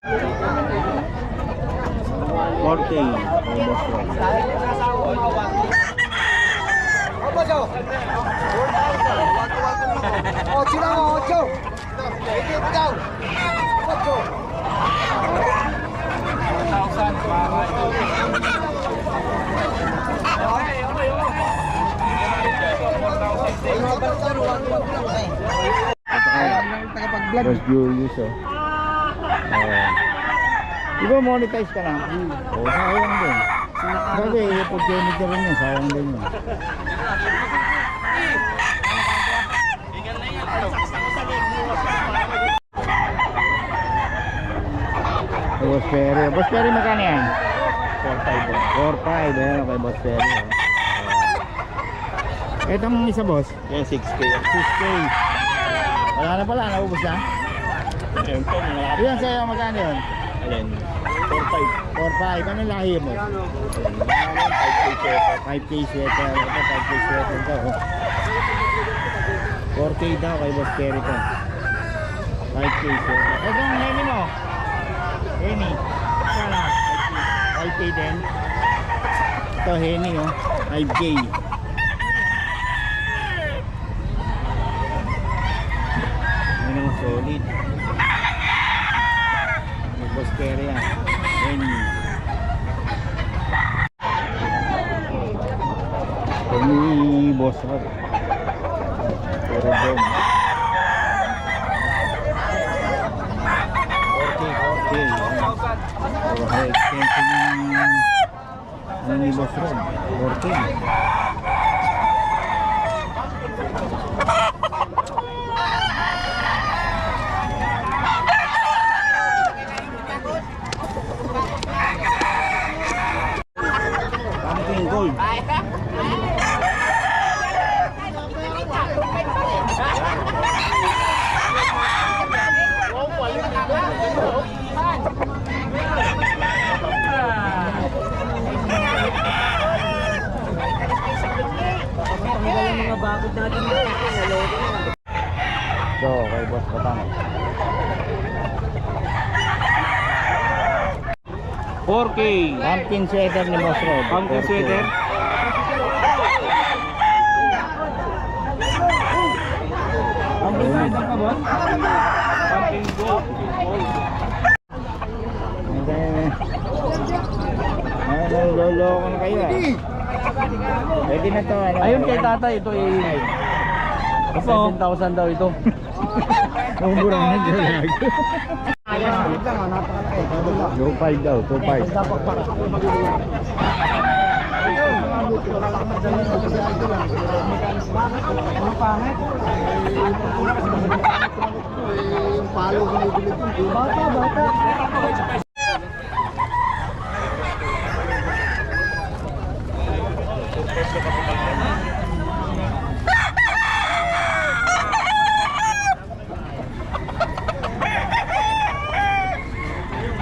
4K. Ocho lang, ocho. Ikit daw. Ocho. 1,000 para ito. Boss Julius, oh. Di ba monetize ka na? Oo, sayang din. Kasi opportunity rin yan, sayang din yun. Boss Perry. Boss Perry, magkano yan? 4.5. 4.5, ayan kay Boss Perry. Itong isa, boss? Yan, 6K. 6K. Wala na pala, naubos na? Yan po, mga Iyan sa'yo, magkano yun? ayan. 4.5. 4.5. Anong lahi mo? 5K sweater. Ito, 5K sweater to. 4K daw kay Boss Perry to. 5K sweater. Itong Henny mo? Henny. Sana. 5K din. Ito Henny, oh. 5K. Ano, solid. Boss Perry yan. Henny. Henny Boss Rob. Puro bom. 4K. Puro high extension yung ano ni Boss Rob. 4K. Pumpkin gold. So, kay Boss Batang. 4K. Pumpkin sweater ni Boss Rob. Pumpkin 4K. sweater. Pumpkin sweater ka, boss? Pumpkin gold. Lolo ko na kayo, ah. Pwede na to, ano? Ayun kay tatay, ito ay 7,000 daw ito. Umurang na dyan. 2.5 daw, 2.5. Yung palo binibilit yun. Bata.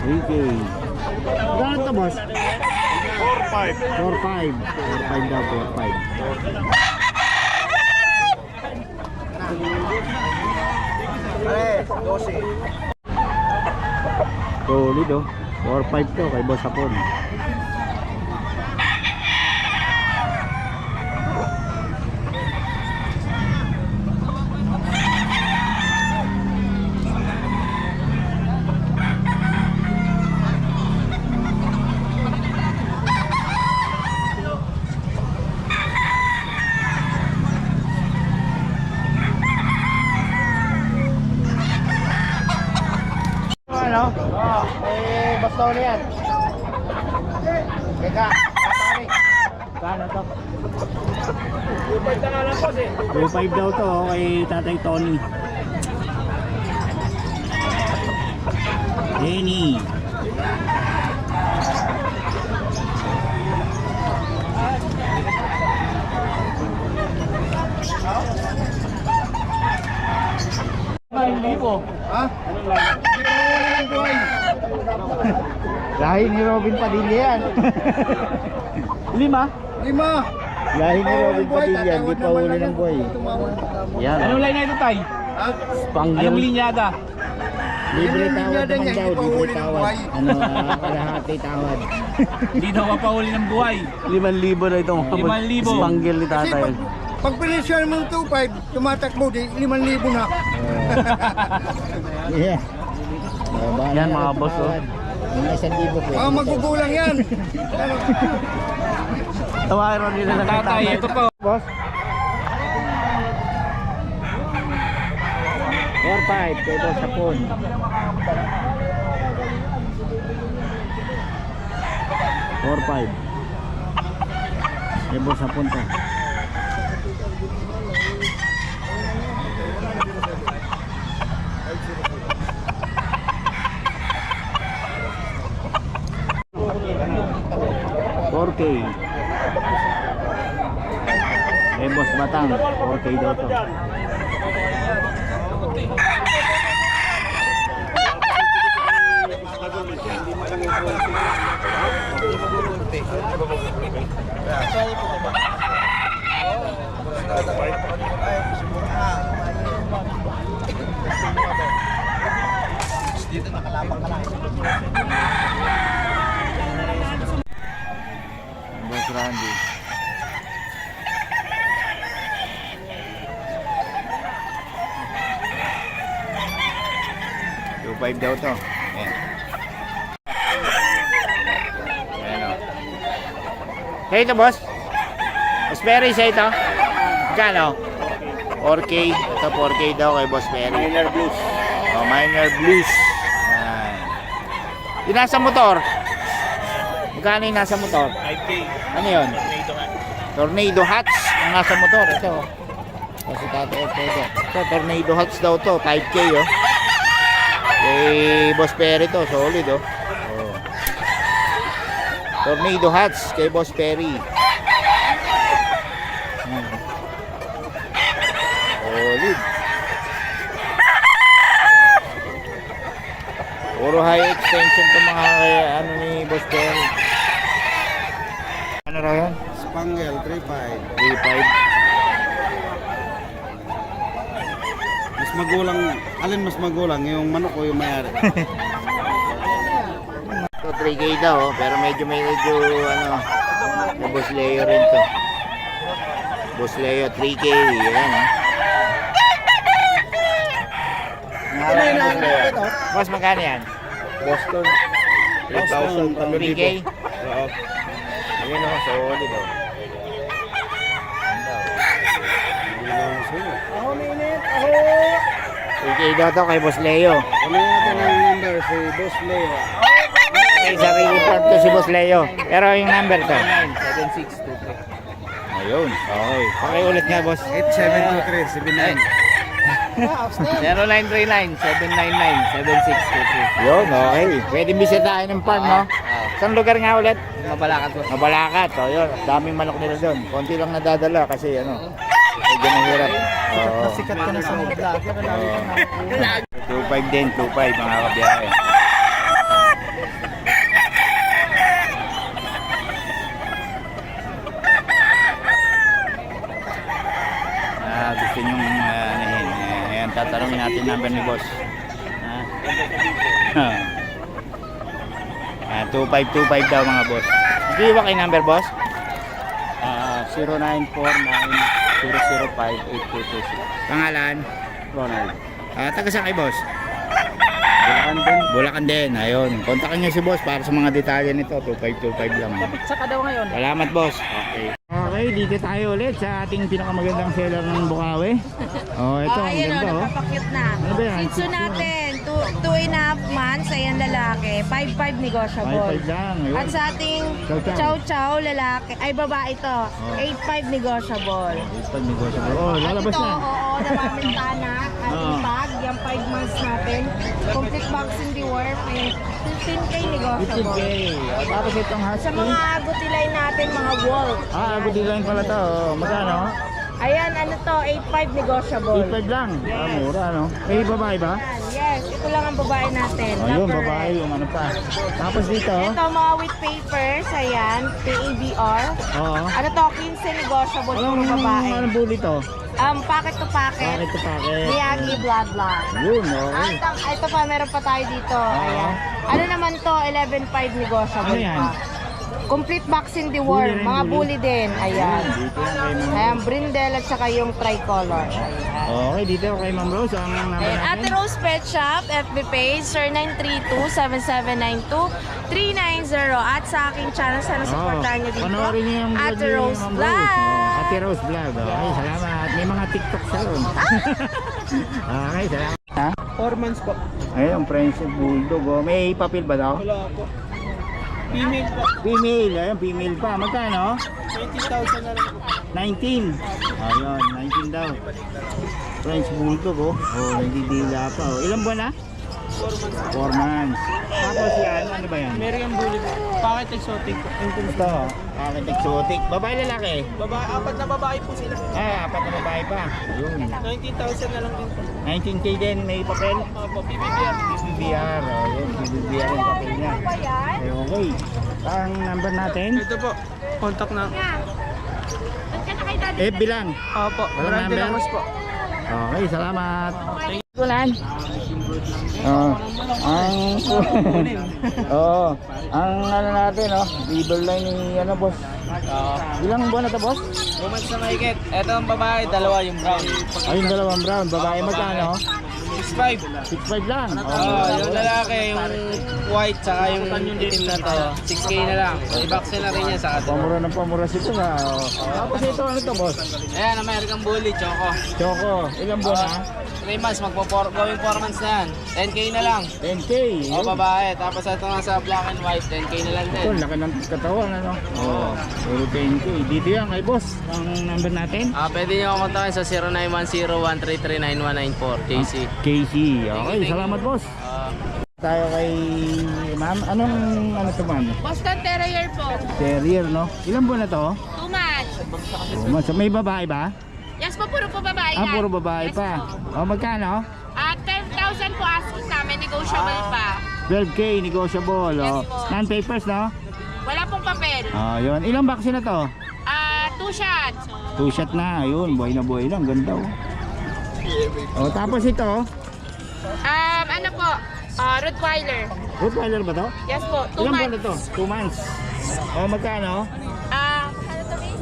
Okay. Gano'n to, boss? 4.5. 4.5. 4.5 daw, 4.5. Solid, oh. 4.5 to kay Boss Hapon. Ano? Basta na yan. Teka, kano to? 2.5 na nga lang, boss eh. 2.5 daw to, oh, kay Tatay Tony. Denny. Ha? Lahi ni Robin Padilla yan. 5? 5. Lahi ni Robin Padilla, hindi pa huli ng boy. Yan. Anong line na ito, tay? Ha? Spangle. Anong linyada? Libre Yun yung tawad linya naman niya, daw, hindi pa libre huli ng tawad. buhay. Ano, kalahati tawad. Hindi daw mapahuli ng buhay. 5,000 na ito mga boss. 5,000. Spangle ni Kasi tatay. pag pinisyan mo ng 2.5, tumatakbo di 5,000 na. Yeah. Bahala Yan, na mga rin boss, tawad. Mga 1,000 po. Ah, magugulang yan. Ano? Tawaran nila lang kay Tatay, ito po. Boss? 4-5, kay Boss Hapon. 4-5. Kay Boss Hapon to. $4K. Eh Boss Batang, 4K daw to. Boss Randy. $2.5 daw to. Ayan. Ayan o. Hey, ito boss? Boss Perry sa ito? Kano? 4K. Ito 4K daw kay Boss Perry. Minor Blues. Oh, Minor Blues. Ayan. Yung nasa motor? Magkano yung nasa motor? 5K. Ano yun? Tornado Hats ang nasa motor. Ito. Kasi tatay ito. Tornado Hats daw to. 5K oh. Kay Boss Perry to. Solid oh. Oh. Tornado Hats kay Boss Perry. Solid. Puro high extension to mga ano ni Boss Perry. Ano raw yan? Spangle, 3.5. 3.5. Mas magulang, alin mas magulang? Yung manok o yung mayari? Ito 3K daw oh, pero medyo ano na Boss Leo rin to. Boss Leo 3K yan oh. Ano yung Boss Leo? Boss magkano yan? Boston. 3,000 3K? Oo. Ayun oh, solid oh. Ako minit, ako! 3K daw to kay Boss Leo. Ano natin ang number si Boss Leo? May sarili plan to si Boss Leo. Pero yung number to? 7623. Ayun, okay. Pakiulit nga boss. 0939-799-763. Yun, okay. Pwede bisitahin ng farm, no? Saan lugar nga ulit? Mabalakat po. Mabalakat. O yun, daming manok nila doon. Konti lang nadadala kasi ano, medyo mahirap. Sikat ka na sa mga vlogger. 2.5 din, 2.5 mga kabiyahe. Gusto nyong anahin. Ayan, tatanungin natin number ni boss. 2525 daw mga boss. Hindi ba kayo number boss? 0949-005-8226. Pangalan? Ronald. Taga saan kayo boss? Bulacan din. Bulacan din. Ayun. Kontakin nyo si boss para sa mga detalye nito. 2525 lang. Saka daw ngayon. Salamat boss. Okay. Okay, dito tayo ulit sa ating pinakamagandang seller ng Bukawi. Oh, ito ang Ayun ganda o, oh. napapakit na. Ano ba yan? Shih Tzu natin, 2.5 months, ayan lalaki, 5.5 negotiable. 5.5 lang. Ayun. At sa ating Chow-chow. chow-chow lalaki, ay babae to, 8.5 negotiable. Pag negotiable. Oh, lalabas At ito, na. oo, namamintana, ating Oo. bag, yung 5 months natin. Complete vaccine deworm, may 15K 50K. negotiable. Tapos itong Sa husky. mga agouti line natin, mga wolf. Good design pala to. Oh, magkano? Ayan, ano to, 8.5 negotiable. 8.5 lang. Mura no? May babae ba? Ayan, yes. Ito ito lang ang babae natin. Oh, yun, Lover babae red. yung ano pa. Tapos dito, Ito mga with papers, ayan, PABR. oo. Ano to, 15 negotiable, puro babae. Anong bully to? Packet to packet. Bakit to packet? Miyagi Bloodline. Yun, okay. At ito pa, meron pa tayo dito. Ayan. Ano naman to, 11.5 negotiable Ano yan? pa. Complete vaccine Bully deworm, rin, mga bully. bully din. Ayan. Dito yan kay Ma'am Ayan, brindle at saka yung tricolor. Ayan. Okay, dito kay Ma'am Rose. Ang number Ayan, natin. Ate Rose Pet Shop, FB page, sir 932-7792-390. At sa aking channel, sana supportahan niyo dito. Panoorin niyo yung vlog Ate ni Rose Ma'am Vlog. Oh, Ate Rose Vlog. Okay, salamat. May mga TikTok sa ron. Okay, salamat. Ha? 4 months po. Ayun, French Bulldog. Oh. May papel ba daw? Wala po. Female po. Female. Ayun, female pa. Magkano? 20,000 na lang po. 19. Ayun, 19 daw. French Bulldog, oh. Oh, nagdidila pa. Oh. Ilang buwan na? 4 months. 4 months. Tapos yan, ano ba yan? American Bully po. Packet exotic po. Ito, bakit exotic? Babae lalaki? Babae, 4 na babae po sila. Ah, apat na babae pa. Ayun. 19,000 na lang din po. 19K din, may papel? Opo, BBBR. BBR, oh, yun, BBR yung papel niya. Ay, okay. Ang number natin? Ito po. Contact na. FB lang. Opo, Walang Brand de la number? Cruz po. Okay, salamat. Kulan. Oh, ang ano natin, oh, liver line ni ano, boss. Ilang buwan na to, boss? 2 months na mahigit. Ito ang babae, dalawa yung brown. Ayun, dalawang brown. Babae magkano? 6'5". 6'5 lang. Yung lalaki, yung white, saka yung itim na to, 6K na lang. I-vaccine na rin yan sa atin. Pamura ng pamura sito na. Oh. Tapos ito, ano to, boss? Ayan, American Bully, Choco. Choco, ilang buwan na? 3 months, going 4 months na yan. 10K na lang. 10K. O, babae. Tapos ito nga sa black and white, 10K na lang din. Ito, laki ng katawan, ano? Oo. Puro 10K. Dito yan kay boss. Ang number natin? Pwede nyo ako kontakin sa 0910-133-9194, JC. Casey. Okay, salamat boss. Tayo kay ma'am. Anong ano to, ma'am? Boston Terrier po. Terrier, no? Ilang buwan na to? 2 months. May babae ba? Yes po, puro po babae Ah, yan. puro babae Yes pa. po. O, magkano? At 10,000 po asking namin, negotiable pa. 12K, negotiable. Yes Oh. po. Non-papers, no? Wala pong papel. Ah, yun. Ilang vaccine na to? 2 shots. 2 shot na. Ayun, buhay na buhay lang. Ganda, oh. O, tapos ito. Ano po? Rottweiler. Rottweiler ba to? Yes po, 2 Ilang buwan na months. to? 2 months. O, magkano? Ano to, Miss?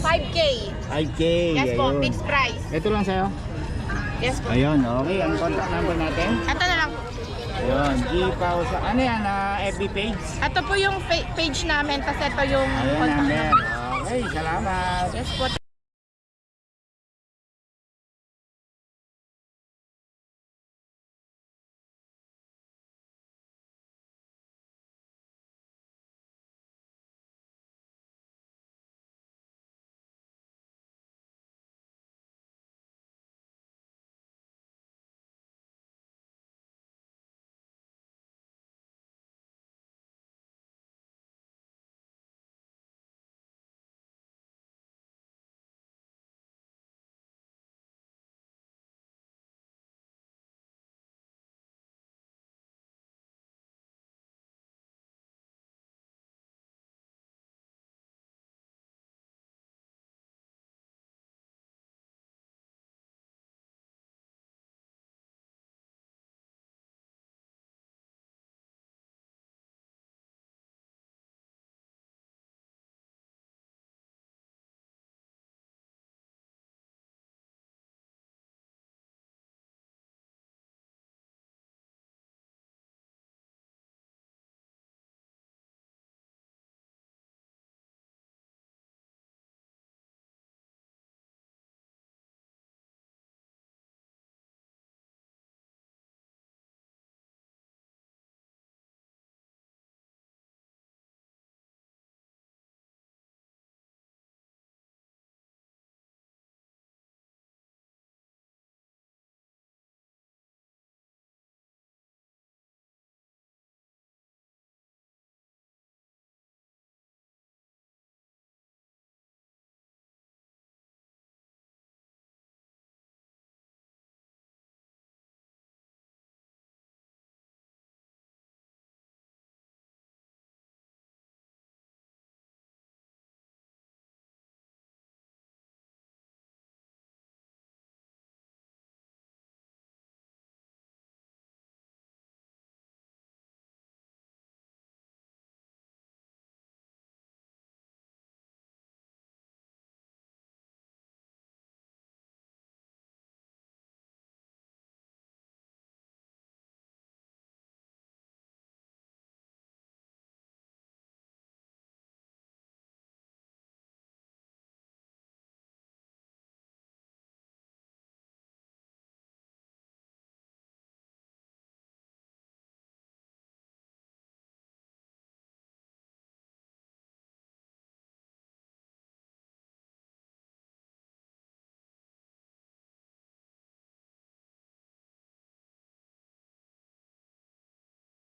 5K. 5K. Yes po, ayun. fixed price. Ito lang sa'yo? Yes po. Ayun, okay. Ang contact number natin? Ito na lang po. Ayun, G-Pausa. Ano yan? FB page? Ito po yung page namin, tapos ito yung Ayun, contact number. number. Okay, salamat. Yes po.